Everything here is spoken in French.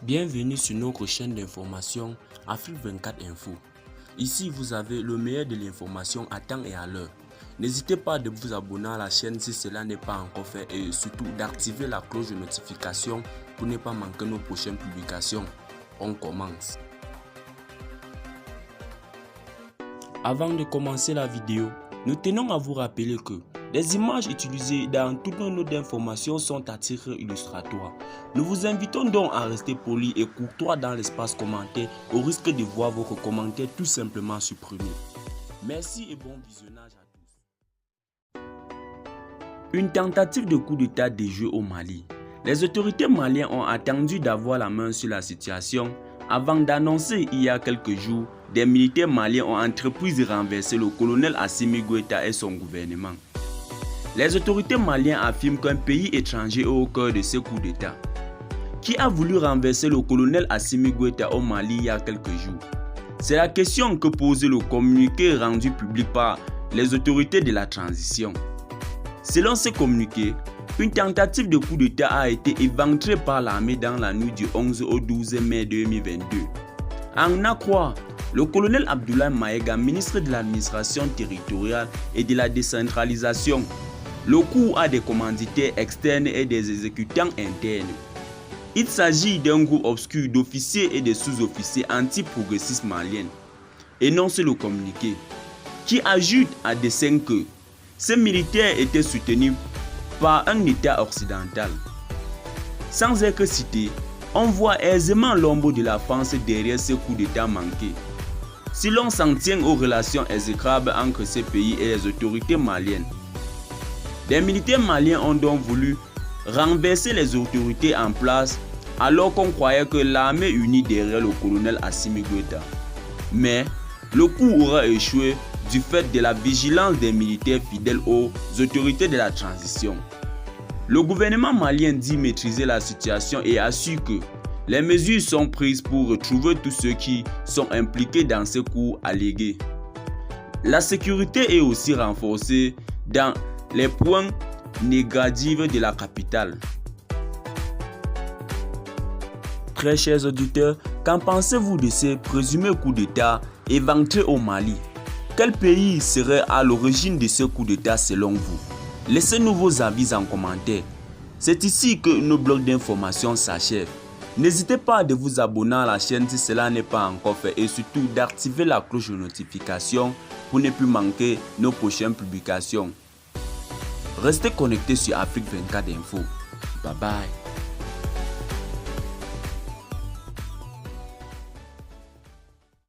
Bienvenue sur notre chaîne d'information Afrique 24 Info. Ici, vous avez le meilleur de l'information à temps et à l'heure. N'hésitez pas de vous abonner à la chaîne si cela n'est pas encore fait et surtout d'activer la cloche de notification pour ne pas manquer nos prochaines publications. On commence. Avant de commencer la vidéo, nous tenons à vous rappeler que les images utilisées dans toutes nos notes d'information sont à titre illustratoire. Nous vous invitons donc à rester poli et courtois dans l'espace commentaire au risque de voir votre commentaire tout simplement supprimé. Merci et bon visionnage à tous. Une tentative de coup d'état déjouée au Mali. Les autorités maliennes ont attendu d'avoir la main sur la situation avant d'annoncer il y a quelques jours des militaires maliens ont entrepris de renverser le colonel Assimi Goïta et son gouvernement. Les autorités maliennes affirment qu'un pays étranger est au cœur de ce coup d'état. Qui a voulu renverser le colonel Assimi Goïta au Mali il y a quelques jours? C'est la question que pose le communiqué rendu public par les autorités de la transition. Selon ce communiqué, une tentative de coup d'état a été éventrée par l'armée dans la nuit du 11 au 12 mai 2022. En à croire le colonel Abdoulaye Maïga, ministre de l'administration territoriale et de la décentralisation, le coup à des commanditaires externes et des exécutants internes. Il s'agit d'un groupe obscur d'officiers et de sous-officiers anti-progressistes maliens, énonce le communiqué, qui ajoute à dessein que ces militaires étaient soutenus par un État occidental. Sans être cité, on voit aisément l'ombre de la France derrière ce coup d'état manqué. Si l'on s'en tient aux relations exécrables entre ces pays et les autorités maliennes, des militaires maliens ont donc voulu renverser les autorités en place alors qu'on croyait que l'armée unie derrière le colonel Assimi Goïta. Mais le coup aura échoué du fait de la vigilance des militaires fidèles aux autorités de la transition. Le gouvernement malien dit maîtriser la situation et assure que les mesures sont prises pour retrouver tous ceux qui sont impliqués dans ce coup allégué. La sécurité est aussi renforcée dans les points négatifs de la capitale. Très chers auditeurs, qu'en pensez-vous de ces présumés coups d'État éventrés au Mali? Quel pays serait à l'origine de ce coup d'État selon vous? Laissez-nous vos avis en commentaire. C'est ici que nos blocs d'informations s'achèvent. N'hésitez pas de vous abonner à la chaîne si cela n'est pas encore fait et surtout d'activer la cloche de notification pour ne plus manquer nos prochaines publications. Restez connectés sur Afrique 24 Info. Bye bye.